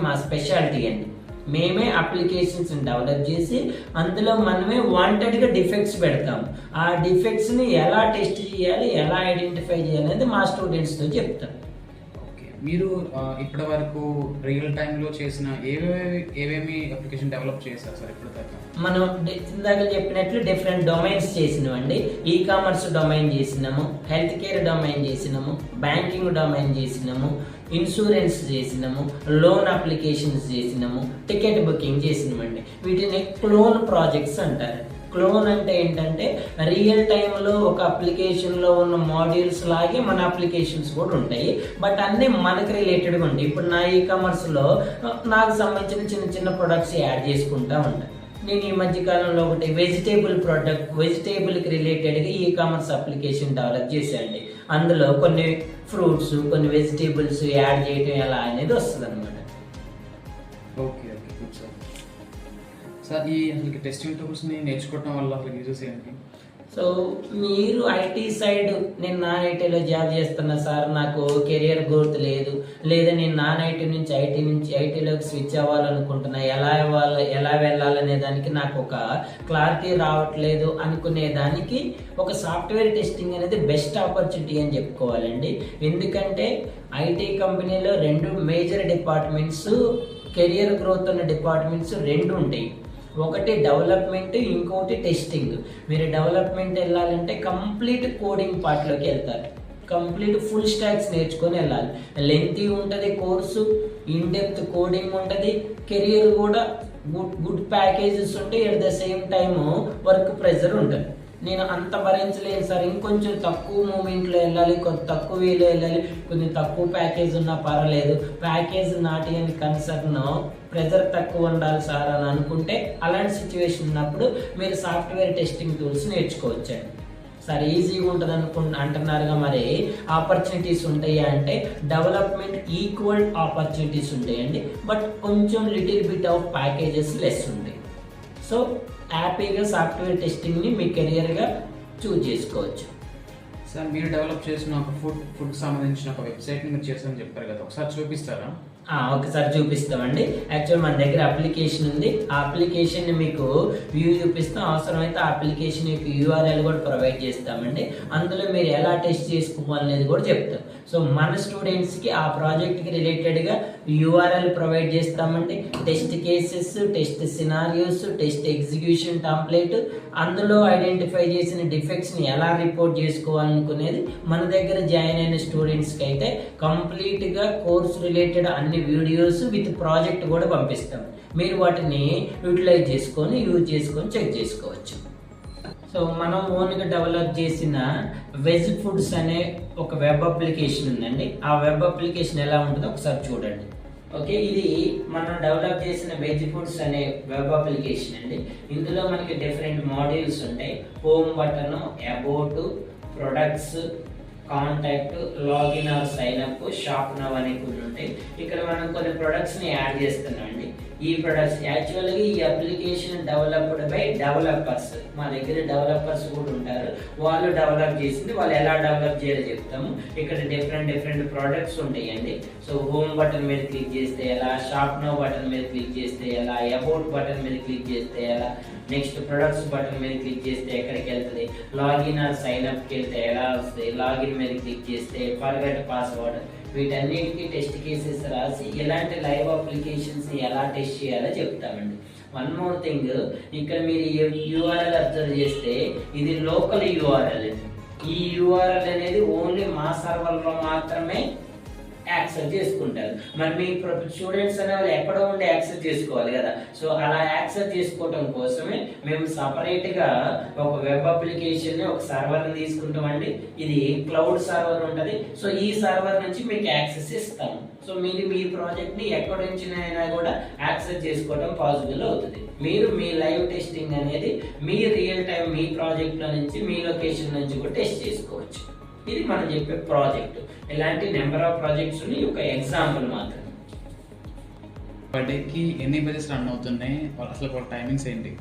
మా స్పెషాలిటీ అండి. మేమే అప్లికేషన్స్ డెవలప్ చేసి అందులో మనమే వాంటెడ్గా డిఫెక్ట్స్ పెడతాం. ఆ డిఫెక్ట్స్ని ఎలా టెస్ట్ చేయాలి, ఎలా ఐడెంటిఫై చేయాలి అనేది మా స్టూడెంట్స్తో చెప్తాం. మీరు ఇప్పటి వరకు రియల్ టైంలో చేసిన ఏవేమి అప్లికేషన్ డెవలప్ చేశారు సార్ ఇప్పుడు దాకా? మనం ఇందాక చెప్పినట్లు డిఫరెంట్ డొమైన్స్ చేసినామండి. కామర్స్ డొమైన్ చేసినాము, హెల్త్ కేర్ డొమైన్ చేసినాము, బ్యాంకింగ్ డొమైన్ చేసినాము, ఇన్సూరెన్స్ చేసినాము, లోన్ అప్లికేషన్స్ చేసినాము, టికెట్ బుకింగ్ చేసినామండి. వీటిని క్లోన్ ప్రాజెక్ట్స్ అంటారు. క్లోన్ అంటే ఏంటంటే రియల్ టైంలో ఒక అప్లికేషన్లో ఉన్న మాడ్యూల్స్ లాగే మన అప్లికేషన్స్ కూడా ఉంటాయి, బట్ అన్నీ మనకు రిలేటెడ్గా ఉంటాయి. ఇప్పుడు నా కామర్స్లో నాకు సంబంధించిన చిన్న చిన్న ప్రొడక్ట్స్ యాడ్ చేసుకుంటూ ఉంటాను. నేను ఈ మధ్యకాలంలో ఒకటి వెజిటేబుల్కి రిలేటెడ్గా కామర్స్ అప్లికేషన్ డెవలప్ చేశానండి. అందులో కొన్ని ఫ్రూట్స్, కొన్ని వెజిటేబుల్స్ యాడ్ చేయడం ఎలా అనేది వస్తుంది అనమాట. Okay okay good sir. Sir ఈ అసలు టెస్టింగ్ టూల్స్ని నేర్చుకోవడం వల్ల అసలు యూజెస్ ఏంటి? సో మీరు ఐటీ సైడ్, నేను నాన్ ఐటీలో జాబ్ చేస్తున్నా సార్, నాకు కెరియర్ గ్రోత్ లేదు, లేదా నేను నాన్ ఐటీ నుంచి ఐటీలోకి స్విచ్ అవ్వాలనుకుంటున్నా, ఎలా వెళ్ళాలనే దానికి నాకు ఒక క్లారిటీ రావట్లేదు అనుకునే దానికి ఒక సాఫ్ట్వేర్ టెస్టింగ్ అనేది బెస్ట్ ఆపర్చునిటీ అని చెప్పుకోవాలండి. ఎందుకంటే ఐటీ కంపెనీలో 2 మేజర్ డిపార్ట్మెంట్స్, కెరియర్ గ్రోత్ ఉన్న డిపార్ట్మెంట్స్ 2 ఉంటాయి. ఒకటి డెవలప్మెంట్, ఇంకోటి టెస్టింగ్. మీరు డెవలప్మెంట్ వెళ్ళాలంటే కంప్లీట్ కోడింగ్ పార్ట్లోకి వెళ్తారు, కంప్లీట్ ఫుల్ స్టాక్స్ నేర్చుకొని వెళ్ళాలి. లెంతీ ఉంటుంది కోర్సు, ఇన్ డెప్త్ కోడింగ్ ఉంటుంది, కెరియర్ కూడా గుడ్ ప్యాకేజెస్ ఉంటాయి. At the same time work pressure ఉంటుంది. నేను అంత భరించలేను సార్, ఇంకొంచెం తక్కువ మూమెంట్లో వెళ్ళాలి, కొంచెం తక్కువ వేలో వెళ్ళాలి, కొంచెం తక్కువ ప్యాకేజ్ ఉన్నా పర్వాలేదు, ప్యాకేజ్ నాటి అని కన్సర్న్, ప్రెజర్ తక్కువ ఉండాలి సార్ అని అనుకుంటే, అలాంటి సిచ్యువేషన్ ఉన్నప్పుడు మీరు సాఫ్ట్వేర్ టెస్టింగ్ టూల్స్ నేర్చుకోవచ్చండి. సార్ ఈజీగా ఉంటుంది అంటున్నారుగా, మరి ఆపర్చునిటీస్ ఉంటాయి అంటే డెవలప్మెంట్ ఈక్వల్ ఆపర్చునిటీస్ ఉంటాయండి, బట్ కొంచెం little bit of packages less ఉంటాయి. సో హ్యాపీగా సాఫ్ట్వేర్ టెస్టింగ్ని మీ కెరియర్గా చూజ్ చేసుకోవచ్చు. సార్ మీరు డెవలప్ చేసిన ఒక ఫుడ్ సంబంధించిన ఒక వెబ్సైట్ని మీరు చేసామని చెప్పారు కదా, ఒకసారి చూపిస్తారా? ఒకసారి చూపిస్తామండి. యాక్చువల్ మన దగ్గర అప్లికేషన్ ఉంది. ఆ అప్లికేషన్ని మీకు వ్యూ చూపిస్తాం. అవసరమైతే ఆ అప్లికేషన్ యొక్క యూఆర్ఎల్ కూడా ప్రొవైడ్ చేస్తామండి. అందులో మీరు ఎలా టెస్ట్ చేసుకోవాలనేది కూడా చెప్తాం. సో మన స్టూడెంట్స్కి ఆ ప్రాజెక్ట్కి రిలేటెడ్గా యూఆర్ఎల్ ప్రొవైడ్ చేస్తామండి. Test cases, test scenarios, test execution template, అందులో ఐడెంటిఫై చేసిన డిఫెక్ట్స్ని ఎలా రిపోర్ట్ చేసుకోవాలనుకునేది మన దగ్గర జాయిన్ అయిన స్టూడెంట్స్కి అయితే కంప్లీట్గా కోర్స్ రిలేటెడ్ అన్ని వీడియోస్ విత్ ప్రాజెక్ట్ కూడా పంపిస్తాం. మీరు వాటిని యూటిలైజ్ చేసుకొని యూజ్ చేసుకొని చెక్ చేసుకోవచ్చు. సో మనం ఓన్గా డెవలప్ చేసిన వెజ్ ఫుడ్స్ అనే ఒక వెబ్ అప్లికేషన్ ఉందండి. ఆ వెబ్ అప్లికేషన్ ఎలా ఉంటుందో ఒకసారి చూడండి. ఓకే, ఇది మనం డెవలప్ చేసిన వెజ్ ఫుడ్స్ అనే వెబ్ అప్లికేషన్ అండి. ఇందులో మనకి డిఫరెంట్ మాడ్యూల్స్ ఉంటాయి. Home button, about, products, contact, login or sign up, shop now అనే కొన్ని ఉంటాయి. ఇక్కడ మనం కొన్ని ప్రొడక్ట్స్ని యాడ్ చేస్తున్నాం అండి. ఈ ప్రొడక్ట్స్ యాక్చువల్గా ఈ అప్లికేషన్ డెవలప్డ్ బై డెవలపర్స్. మా దగ్గర డెవలపర్స్ కూడా ఉంటారు. వాళ్ళు డెవలప్ చేసింది, వాళ్ళు ఎలా డెవలప్ చేయాలో చెప్తాము. ఇక్కడ డిఫరెంట్ ప్రోడక్ట్స్ ఉంటాయండి. సో హోమ్ బటన్ మీద క్లిక్ చేస్తే ఎలా, షాప్ నవ్ బటన్ మీద క్లిక్ చేస్తే ఎలా, అబౌట్ బటన్ మీద క్లిక్ చేస్తే ఎలా, నెక్స్ట్ ప్రొడక్ట్స్ బటన్ మీద క్లిక్ చేస్తే ఎక్కడికి వెళ్తుంది, లాగిన్ ఆర్ సైన్ అప్కి వెళ్తే ఎలా వస్తుంది, లాగిన్ మీద క్లిక్ చేస్తే ఫర్గెట్ పాస్వర్డ్, వీటన్నిటికీ టెస్ట్ కేసెస్ రాసి ఇలాంటి లైవ్ అప్లికేషన్స్ ఎలా టెస్ట్ చేయాలో చెప్తామండి. వన్ మోర్ థింగ్, ఇక్కడ మీరు యూఆర్ఎల్ అబ్జర్వ్ చేస్తే ఇది లోకల్ యూఆర్ఎల్. ఈ యూఆర్ఎల్ అనేది ఓన్లీ మా సర్వర్లో మాత్రమే యాక్సెస్ చేసుకుంటారు. మరి మీ స్టూడెంట్స్ అనే వాళ్ళు ఎక్కడో ఉండి యాక్సెస్ చేసుకోవాలి కదా. సో అలా యాక్సెస్ చేసుకోవడం కోసమే మేము సపరేట్గా ఒక వెబ్ అప్లికేషన్, ఒక సర్వర్ని తీసుకుంటామండి. ఇది క్లౌడ్ సర్వర్ ఉంటుంది. సో ఈ సర్వర్ నుంచి మీకు యాక్సెస్ ఇస్తాము. సో మీరు మీ ప్రాజెక్ట్ని ఎక్కడి నుంచి అయినా కూడా యాక్సెస్ చేసుకోవడం పాసిబుల్ అవుతుంది. మీరు మీ లైవ్ టెస్టింగ్ అనేది మీ రియల్ టైం మీ ప్రాజెక్ట్లో నుంచి, మీ లొకేషన్ నుంచి కూడా టెస్ట్ చేసుకోవచ్చు. ఇది మనం చెప్పే ప్రాజెక్ట్. ఇలాంటి నెంబర్ ఆఫ్ ప్రాజెక్ట్స్ ఉన్నాయి, ఒక ఎగ్జాంపుల్ మాత్రం. పర్ డేకి ఎన్ని బేజెస్ రన్ అవుతున్నాయి, అసలు వాళ్ళ టైమింగ్స్ ఏంటి?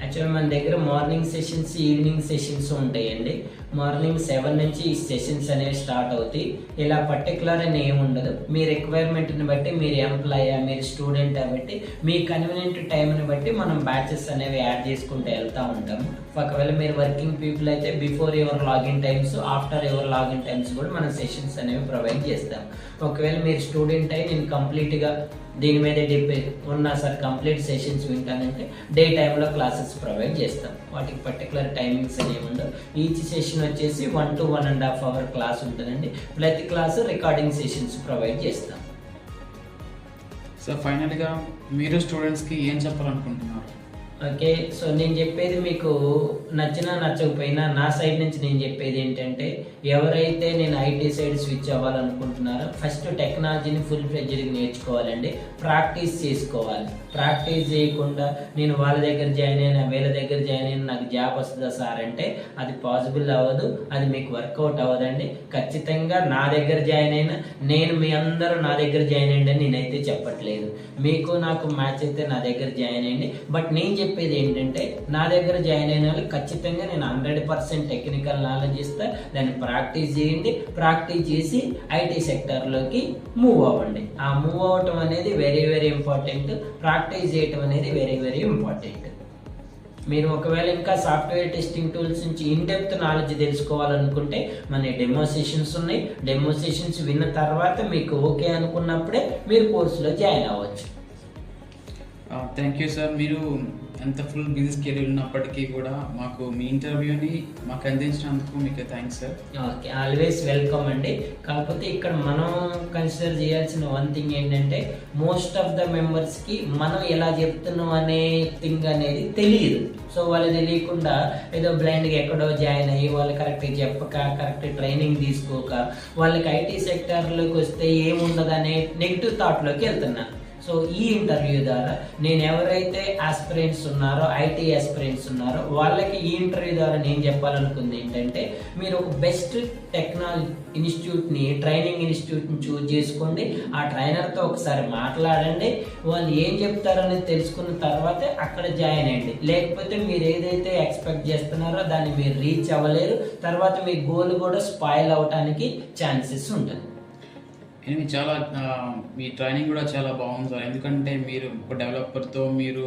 యాక్చువల్గా మన దగ్గర మార్నింగ్ సెషన్స్, ఈవినింగ్ సెషన్స్ ఉంటాయండి. మార్నింగ్ 7 నుంచి ఈ సెషన్స్ అనేవి స్టార్ట్ అవుతాయి. ఇలా పర్టికులర్ అని ఏమి ఉండదు. మీ రిక్వైర్మెంట్ని బట్టి, మీరు ఎంప్లాయా, మీరు స్టూడెంట్ బట్టి, మీ కన్వీనియంట్ టైంని బట్టి మనం బ్యాచెస్ అనేవి యాడ్ చేసుకుంటూ వెళ్తూ ఉంటాము. ఒకవేళ మీరు వర్కింగ్ పీపుల్ అయితే before your login times, after your login times కూడా మనం సెషన్స్ అనేవి ప్రొవైడ్ చేస్తాం. ఒకవేళ మీరు స్టూడెంట్ అయి నేను కంప్లీట్గా దీని మీద డిపెండ్ ఉన్నా సార్, కంప్లీట్ సెషన్స్ వింటానంటే డే టైంలో క్లాసెస్ ప్రొవైడ్ చేస్తాం. వాటికి పర్టికులర్ టైమింగ్స్ అనేవి ఉండవు. ఈచ్ సెషన్ వచ్చేసి 1 to 1.5 hour క్లాస్ ఉంటుందండి. ప్రతి క్లాసు రికార్డింగ్ సెషన్స్ ప్రొవైడ్ చేస్తాం. సో ఫైనల్గా మీరు స్టూడెంట్స్కి ఏం చెప్పాలనుకుంటున్నారు? ఓకే, సో నేను చెప్పేది మీకు నచ్చినా నచ్చకపోయినా నా సైడ్ నుంచి నేను చెప్పేది ఏంటంటే, ఎవరైతే నేను ఐటీ సైడ్ స్విచ్ అవ్వాలనుకుంటున్నారో ఫస్ట్ టెక్నాలజీని ఫుల్ ఫ్లెడ్జ్డ్గా నేర్చుకోవాలండి. ప్రాక్టీస్ చేసుకోవాలి. ప్రాక్టీస్ చేయకుండా నేను వాళ్ళ దగ్గర జాయిన్ అయినా, వీళ్ళ దగ్గర జాయిన్ అయినా నాకు జాబ్ వస్తుందా సార్ అంటే అది పాసిబుల్ అవ్వదు. అది మీకు వర్కౌట్ అవ్వదండి. ఖచ్చితంగా నా దగ్గర జాయిన్ అయినా, నేను మీ అందరూ నా దగ్గర జాయిన్ అయ్యండి అని నేనైతే చెప్పట్లేదు. మీకు నాకు మ్యాచ్ అయితే నా దగ్గర జాయిన్ అయ్యండి. బట్ నేను చెప్పేది ఏంటంటే, నా దగ్గర జాయిన్ అయిన వాళ్ళు ఖచ్చితంగా నేను 100% టెక్నికల్ నాలెడ్జ్ ఇస్తా. దాన్ని ప్రాక్టీస్ చేయండి. ప్రాక్టీస్ చేసి ఐటీ సెక్టర్లోకి మూవ్ అవ్వండి. ఆ మూవ్ అవ్వటం అనేది వెరీ వెరీ ఇంపార్టెంట్. ప్రాక్టీస్ చేయటం అనేది వెరీ వెరీ ఇంపార్టెంట్. మీరు ఒకవేళ ఇంకా సాఫ్ట్వేర్ టెస్టింగ్ టూల్స్ నుంచి ఇన్ డెప్త్ నాలెడ్జ్ తెలుసుకోవాలనుకుంటే మన డెమో సెషన్స్ ఉన్నాయి. డెమో సెషన్స్ విన్న తర్వాత మీకు ఓకే అనుకున్నప్పుడే మీరు కోర్సులో జాయిన్ అవ్వచ్చు. Thank you sir. మీరు ఎంత ఫుల్ బిజీ స్కెడ్యూల్ ఉన్నప్పటికీ కూడా మాకు మీ ఇంటర్వ్యూని మాకు అందించినందుకు మీకు thanks sir. Okay, always welcome అండి. కాకపోతే ఇక్కడ మనం కన్సిడర్ చేయాల్సిన వన్ థింగ్ ఏంటంటే, మోస్ట్ ఆఫ్ ద మెంబర్స్కి మనం ఎలా చెప్తున్నాం అనే థింగ్ అనేది తెలియదు. సో వాళ్ళు తెలియకుండా ఏదో బ్లైండ్గా ఎక్కడో జాయిన్ అయ్యి వాళ్ళు కరెక్ట్గా చెప్పక, కరెక్ట్ ట్రైనింగ్ తీసుకోక, వాళ్ళకి ఐటీ సెక్టర్లోకి వస్తే ఏముండదు అనే నెగిటివ్ థాట్లోకి వెళ్తున్నారు. సో ఈ ఇంటర్వ్యూ ద్వారా నేను ఎవరైతే ఆస్పిరెంట్స్ ఉన్నారో, ఐటీ ఆస్పిరెంట్స్ ఉన్నారో వాళ్ళకి ఈ ఇంటర్వ్యూ ద్వారా నేను చెప్పాలనుకుంది ఏంటంటే, మీరు ఒక బెస్ట్ టెక్నాలజీ ఇన్స్టిట్యూట్ని, ట్రైనింగ్ ఇన్స్టిట్యూట్ని చూజ్ చేసుకోండి. ఆ ట్రైనర్తో ఒకసారి మాట్లాడండి. వాళ్ళు ఏం చెప్తారనేది తెలుసుకున్న తర్వాతే అక్కడ జాయిన్ అయ్యండి. లేకపోతే మీరు ఏదైతే ఎక్స్పెక్ట్ చేస్తున్నారో దాన్ని మీరు రీచ్ అవ్వలేరు. తర్వాత మీ గోల్ కూడా స్పాయిల్ అవడానికి ఛాన్సెస్ ఉంటుంది. ఇది చాలా మీ ట్రైనింగ్ కూడా చాలా బాగుంది సార్. ఎందుకంటే మీరు ఒక డెవలపర్తో మీరు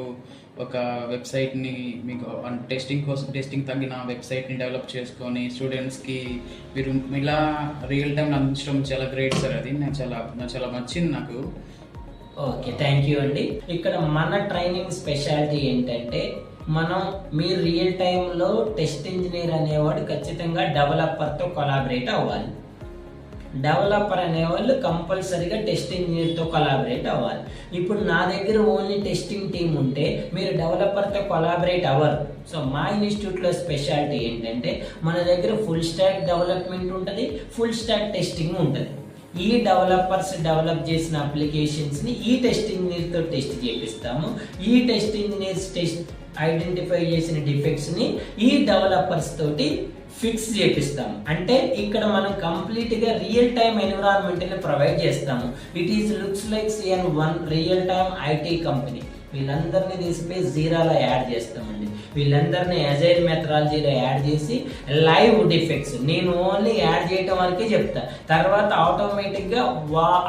ఒక వెబ్సైట్ని మీకు టెస్టింగ్ తగ్గిన వెబ్సైట్ని డెవలప్ చేసుకొని స్టూడెంట్స్కి మీరు ఇలా రియల్ టైం అందించడం చాలా గ్రేట్ సార్. అది నాకు చాలా నచ్చింది నాకు. ఓకే, థ్యాంక్ యూ అండి. ఇక్కడ మన ట్రైనింగ్ స్పెషాలిటీ ఏంటంటే, మీరు రియల్ టైంలో టెస్ట్ ఇంజనీర్ అనేవాడు ఖచ్చితంగా డెవలపర్తో కొలాబరేట్ అవ్వాలి. డెవలపర్ అనేవాళ్ళు కంపల్సరీగా టెస్ట్ ఇంజనీర్తో కొలాబరేట్ అవ్వాలి. ఇప్పుడు నా దగ్గర ఓన్లీ టెస్టింగ్ టీమ్ ఉంటే మీరు డెవలపర్తో కొలాబరేట్ అవ్వరు. సో మా ఇన్స్టిట్యూట్లో స్పెషాలిటీ ఏంటంటే, మన దగ్గర ఫుల్ స్టాక్ డెవలప్మెంట్ ఉంటుంది, ఫుల్ స్టాక్ టెస్టింగ్ ఉంటుంది. ఈ డెవలపర్స్ డెవలప్ చేసిన అప్లికేషన్స్ని ఈ టెస్ట్ ఇంజనీర్తో టెస్ట్ చేపిస్తాము. ఈ టెస్ట్ ఇంజనీర్స్ ఐడెంటిఫై చేసిన డిఫెక్ట్స్ని ఈ డెవలపర్స్ తోటి ఫిక్స్ చేపిస్తాము. అంటే ఇక్కడ మనం కంప్లీట్గా రియల్ టైమ్ ఎన్విరాన్మెంట్ని ప్రొవైడ్ చేస్తాము. It is looks like CN1 real time IT company. వీళ్ళందరినీ తీసుకుపోయి జీరాలో యాడ్ చేస్తామండి. వీళ్ళందరినీ అజైల్ మెథడాలజీలో యాడ్ చేసి లైవ్ డిఫెక్ట్స్ నేను ఓన్లీ యాడ్ చేయటం వరకే చెప్తా. తర్వాత ఆటోమేటిక్గా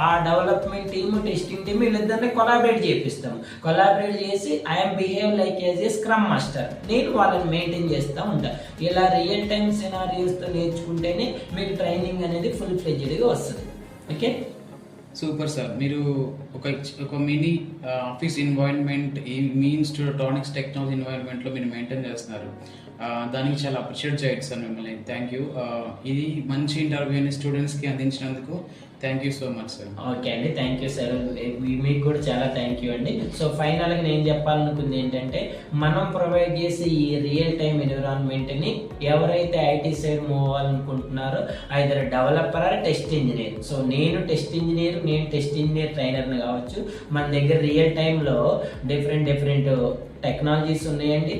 ఆ డెవలప్మెంట్ టీమ్, టెస్టింగ్ టీమ్ వీళ్ళిద్దరిని కొలాబరేట్ చేపిస్తాము. కొలాబరేట్ చేసి I'm behave like as a scrum master. నేను వాళ్ళని మెయింటైన్ చేస్తూ ఉంటాను. ఇలా రియల్ టైమ్ సినారియోస్తో నేర్చుకుంటేనే మీకు ట్రైనింగ్ అనేది ఫుల్ ఫ్లెడ్జ్డ్గా వస్తుంది. Okay, super sir. మీరు ఒక మినీ ఆఫీస్ ఎన్వైరన్మెంట్ మీ ఇన్స్టిట్యూట్ టెక్నాలజీ ఎన్వైరన్మెంట్లో మీరు మెయింటైన్ చేస్తున్నారు. దానికి చాలా అప్రిషియేట్ చేయొచ్చు సార్ మిమ్మల్ని. Thank you. ఇది మంచి ఇంటర్వ్యూని స్టూడెంట్స్కి అందించినందుకు thank you so much sir. Okay అండి, థ్యాంక్ యూ సార్. మీకు కూడా చాలా థ్యాంక్ యూ అండి. సో ఫైనల్గా నేను చెప్పాలనుకుంది ఏంటంటే, మనం ప్రొవైడ్ చేసే ఈ రియల్ టైమ్ ఎన్విరాన్మెంట్ని ఎవరైతే ఐటీ సైడ్ మూవ్ అవ్వాలనుకుంటున్నారో either developer or test engineer. So నేను టెస్ట్ ఇంజనీర్ ట్రైనర్ని కావచ్చు. మన దగ్గర రియల్ టైంలో డిఫరెంట్ టెక్నాలజీస్ ఉన్నాయండి.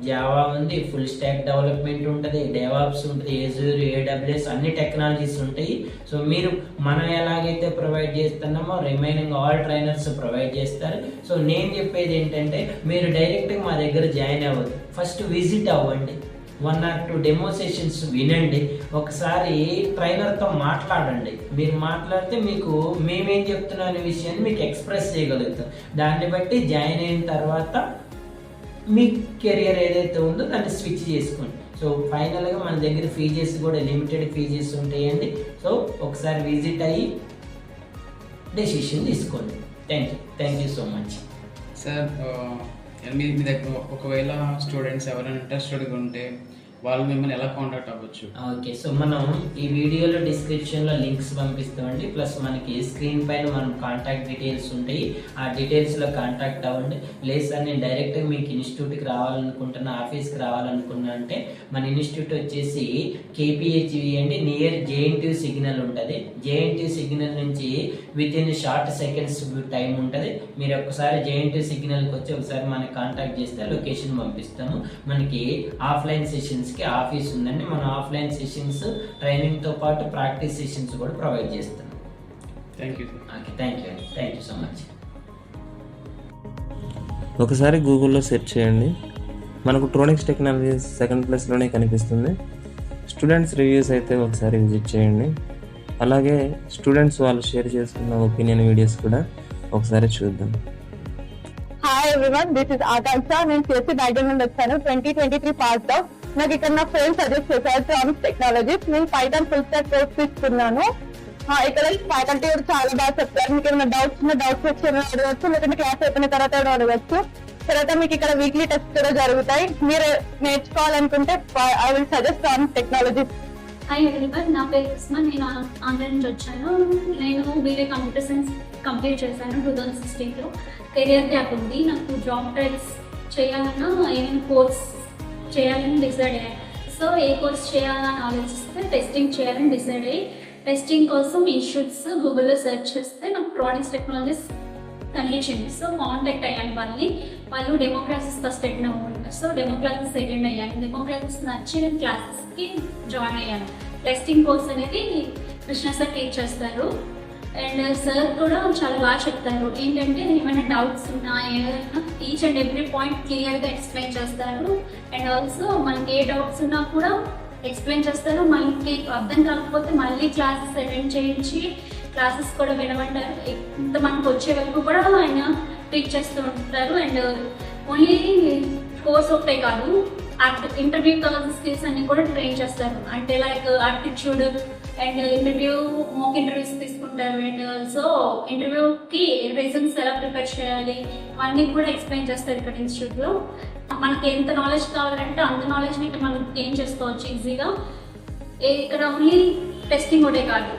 జావా ఉంది, ఫుల్ స్టాక్ డెవలప్మెంట్ ఉంటుంది, డెవాప్స్ ఉంటుంది, ఏజూర్, ఏడబ్ల్యూఎస్ అన్ని టెక్నాలజీస్ ఉంటాయి. సో మీరు మనం ఎలాగైతే ప్రొవైడ్ చేస్తున్నామో రిమైనింగ్ ఆల్ ట్రైనర్స్ ప్రొవైడ్ చేస్తారు. సో నేను చెప్పేది ఏంటంటే మీరు డైరెక్ట్గా మా దగ్గర జాయిన్ అవ్వదు, ఫస్ట్ విజిట్ అవ్వండి, 1 or 2 డెమో సెషన్స్ వినండి, ఒకసారి ట్రైనర్తో మాట్లాడండి. మీరు మాట్లాడితే మీకు మేమేం చెప్తున్నాం అనే విషయాన్ని మీకు ఎక్స్ప్రెస్ చేయగలుగుతాం. దాన్ని బట్టి జాయిన్ అయిన తర్వాత మీ కెరియర్ ఏదైతే ఉందో దాన్ని స్విచ్ చేసుకోండి. సో ఫైనల్గా మన దగ్గర ఫీజెస్ కూడా లిమిటెడ్ ఫీజెస్ ఉంటాయండి. సో ఒకసారి విజిట్ అయ్యి డెసిషన్ తీసుకోండి. Thank you so much sir. మీ దగ్గర ఒకవేళ స్టూడెంట్స్ ఎవరైనా ఇంట్రెస్టెడ్గా ఉంటే వాళ్ళు మిమ్మల్ని ఎలా కాంటాక్ట్ అవ్వచ్చు? ఓకే, సో మనం ఈ వీడియోలో డిస్క్రిప్షన్లో లింక్స్ పంపిస్తామండి. ప్లస్ మనకి స్క్రీన్ పైన మనం కాంటాక్ట్ డీటెయిల్స్ ఉంటాయి, ఆ డీటెయిల్స్లో కాంటాక్ట్ అవ్వండి. లేదు సార్ నేను డైరెక్ట్గా మీకు ఇన్స్టిట్యూట్కి రావాలనుకుంటున్నా, ఆఫీస్కి రావాలనుకున్నా అంటే మన ఇన్స్టిట్యూట్ వచ్చేసి KPHV అండి, నియర్ JNTU సిగ్నల్ ఉంటుంది. JNTU సిగ్నల్ నుంచి with in short seconds time ఉంటుంది. మీరు ఒక్కసారి JNTU సిగ్నల్కి వచ్చి ఒకసారి మనకి కాంటాక్ట్ చేస్తే లొకేషన్ పంపిస్తాము. మనకి ఆఫ్లైన్ సెషన్స్ ఆఫీస్ ఉందండి. మన ఆఫ్లైన్ సెషన్స్ ట్రైనింగ్ తో పాటు ప్రాక్టీస్ సెషన్స్ కూడా ప్రొవైడ్ చేస్తాం. Thank you. Okay, thank you so much. ఒకసారి గూగుల్లో సెర్చ్ చేయండి, మనకు ట్రోనిక్స్ టెక్నాలజీస్ సెకండ్ ప్లేస్లోనే కనిపిస్తుంది. స్టూడెంట్స్ రివ్యూస్ అయితే ఒకసారి విజిట్ చేయండి. అలాగే స్టూడెంట్స్ వాళ్ళు షేర్ చేసుకున్న ఒపీనియన్ వీడియోస్ కూడా ఒకసారి చూద్దాం. హాయ్ ఎవ్రీవన్, దిస్ ఇస్ ఆకాంక్ష. నేను చేసి బ్యాక్గ్రౌండ్ వచ్చాను. 2023 పాస్ అవుట్. నాకు ఇక్కడ నా ఫ్రెండ్స్ సజెస్ట్ చేశారు ట్రోనిక్స్ టెక్నాలజీస్. నేను పైథాన్ ఫుల్ స్టాక్ కోర్స్ తీసుకున్నాను. ఇక్కడ ఫ్యాకల్టీ కూడా చాలా బాగా చెప్తారు. మీకు ఏమైనా డౌట్స్ వచ్చి అడగచ్చు, లేదంటే క్లాస్ అయిపోయిన తర్వాత అడగచ్చు. తర్వాత మీకు ఇక్కడ వీక్లీ టెస్ట్ కూడా జరుగుతాయి. మీరు నేర్చుకోవాలనుకుంటే I will suggest Tronix Technologies. Hi everyone, నా పేరు ఉస్మా. నేను ఆంధ్ర నుంచి వచ్చాను. నేను BA కంప్యూటర్ సైన్స్ కంప్లీట్ చేశాను 2016లో. కెరియర్ గ్యాప్ ఉంది. నాకు జాబ్ ట్రైల్స్ చేయాలన్నా ఏమైనా కోర్స్ చేయాలని డిసైడ్ అయ్యాను. సో ఏ కోర్స్ చేయాలని ఆలోచిస్తే టెస్టింగ్ చేయాలని డిసైడ్ అయ్యి టెస్టింగ్ కోసం ఇన్స్టిట్యూట్స్ గూగుల్లో సెర్చ్ చేస్తే నాకు ట్రోనిక్స్ టెక్నాలజీస్ కనిపించింది. సో కాంటాక్ట్ అయ్యాను వాళ్ళు డెమో క్లాసెస్ ఫస్ట్ అటెండ్ అవ్వమంటారు. సో డెమో క్లాసెస్ అటెండ్ అయ్యాను. డెమో క్లాసెస్ నచ్చి నేను క్లాసెస్కి జాయిన్ అయ్యాను. టెస్టింగ్ కోర్స్ అనేది కృష్ణ సార్ టీచ్ చేస్తారు. అండ్ సార్ కూడా చాలా బాగా చెప్తారు. ఏంటంటే ఏమైనా డౌట్స్ ఉన్నా ఏమైనా ఈచ్ అండ్ ఎవ్రీ పాయింట్ క్లియర్గా ఎక్స్ప్లెయిన్ చేస్తారు. అండ్ ఆల్సో మనకి ఏ డౌట్స్ ఉన్నా కూడా ఎక్స్ప్లెయిన్ చేస్తారు. మనకి అర్థం కాకపోతే మళ్ళీ క్లాసెస్ అటెండ్ చేయించి క్లాసెస్ కూడా వినమంటారు. ఇంత మనకు వచ్చే వరకు కూడా ఆయన టీచ్ చేస్తూ ఉంటారు. అండ్ ఓన్లీ కోర్స్ ఒకటే కాదు, ఇంటర్వ్యూ కావాల్సిన స్కిల్స్ అన్ని కూడా ట్రైన్ చేస్తారు. అంటే like aptitude and mock interviews తీసుకుంటారు. అండ్ ఆల్సో ఇంటర్వ్యూకి రెజ్యూమ్స్ ఎలా ప్రిపేర్ చేయాలి అన్నీ కూడా ఎక్స్ప్లెయిన్ చేస్తారు ఇక్కడ ఇన్స్టిట్యూట్లో. మనకి ఎంత నాలెడ్జ్ కావాలంటే అంత నాలెడ్జ్ని మనం గెయిన్ చేసుకోవచ్చు ఈజీగా. ఇక్కడ ఓన్లీ టెస్టింగ్ ఒకటే కాదు,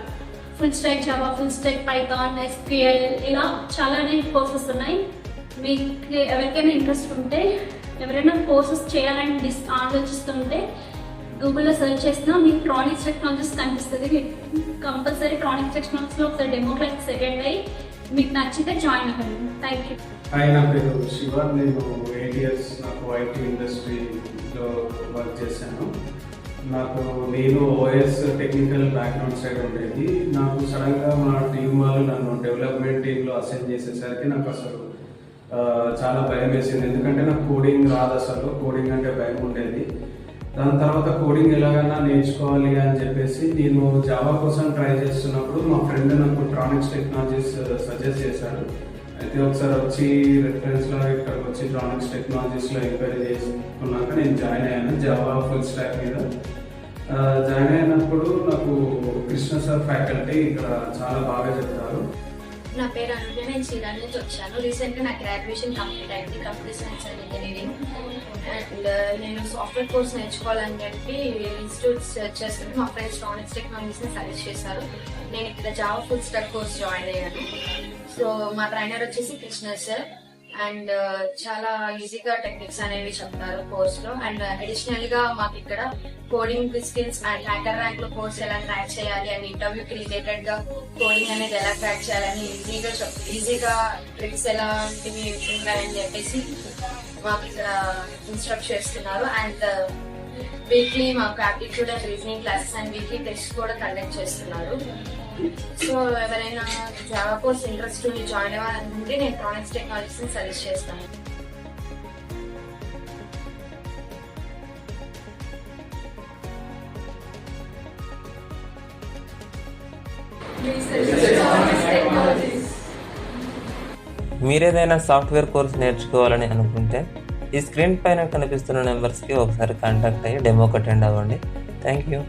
full stock Java, full stack Python, SQL ఇలా చాలానే కోర్సెస్ ఉన్నాయి. మీకు ఎవరికైనా ఇంట్రెస్ట్ ఉంటే, ఎవరైనా కోర్సెస్ చేయాలని ఆలోచిస్తుంటే గూగుల్లో సెర్చ్ చేసినా మీకు ట్రోనిక్స్ టెక్నాలజీస్ కనిపిస్తుంది. మీకు కంపల్సరీ ట్రోనిక్స్ టెక్నాలజీస్లో ఒకసారి డెమో క్లాసెస్ అటెండ్ అయ్యి మీకు నచ్చితే జాయిన్ అవ్వండి. Thank you. హాయ్, నా పేరు శివ. నేను 8 years నాకు IT ఇండస్ట్రీలో వర్క్ చేశాను. నేను OS టెక్నికల్ బ్యాక్గ్రౌండ్ సైడ్ ఉండేది. నాకు సడన్గా మా టీం వాళ్ళు నన్ను డెవలప్మెంట్ టీంలో అసైన్ చేసేసరికి నాకు అసలు చాలా భయం వేసింది. ఎందుకంటే నాకు కోడింగ్ రాదు, అసలు కోడింగ్ అంటే భయం ఉండేది. దాని తర్వాత కోడింగ్ ఎలాగైనా నేర్చుకోవాలి అని చెప్పేసి నేను జావా కోసం ట్రై చేస్తున్నప్పుడు మా ఫ్రెండ్ నాకు ట్రోనిక్స్ టెక్నాలజీస్ సజెస్ట్ చేశాడు. అయితే ఒకసారి వచ్చి రెఫరెన్స్లో ఇక్కడికి వచ్చి ట్రోనిక్స్ టెక్నాలజీస్లో ఎంక్వైరీ చేసుకున్నాక నేను జాయిన్ అయ్యాను జావా ఫుల్ స్టాక్ మీద. జాయిన్ అయినప్పుడు నాకు కృష్ణ సార్ ఫ్యాకల్టీ ఇక్కడ చాలా బాగా చెప్తారు. నా పేరు అనుజ. నేను శ్రీరామ్ నుంచి వచ్చాను. రీసెంట్గా నా గ్రాడ్యుయేషన్ కంప్లీట్ అయింది, computer science and engineering. And నేను సాఫ్ట్వేర్ కోర్స్ నేర్చుకోవాలని చెప్పి ఇన్స్టిట్యూట్ సెర్చ్ చేస్తాను. మా ఫ్రెండ్స్ ట్రోనిక్స్ టెక్నాలజీస్ని సజెస్ట్ చేశారు. నేను ఇక్కడ Java full stack course join అయ్యాను. సో మా ట్రైనర్ వచ్చేసి కృష్ణ సార్. అండ్ చాలా ఈజీగా టెక్నిక్స్ అనేవి చెప్తారు కోర్స్లో. అండ్ అడిషనల్గా మాకు ఇక్కడ కోడింగ్ స్కిల్స్ అండ్ హ్యాకర్ ర్యాంక్లో కోర్స్ ఎలా క్రాక్ చేయాలి అండ్ ఇంటర్వ్యూకి రిలేటెడ్గా కోడింగ్ అనేది ఎలా క్రాక్ చేయాలని ఈజీగా ట్రిక్స్ ఎలాంటివి ఉంటాయని చెప్పేసి మాకు ఇక్కడ ఇన్స్ట్రక్ట్ చేస్తున్నారు. అండ్ వీక్లీ మాకు aptitude and reasoning classes and weekly test కూడా కండక్ట్ చేస్తున్నారు. సో ఎవరైనా జావా కోర్స్ ఇంట్రెస్ట్ జాయిన్ అవ్వాలనుకుంటే నేను ట్రానిక్స్ టెక్నాలజీస్ని సజెస్ట్ చేస్తాను. మీరేదైనా సాఫ్ట్వేర్ కోర్స్ నేర్చుకోవాలని అనుకుంటే ఈ స్క్రీన్ పైన కనిపిస్తున్న నెంబర్స్కి ఒకసారి కాంటాక్ట్ అయ్యి డెమోకి అటెండ్ అవ్వండి. Thank you.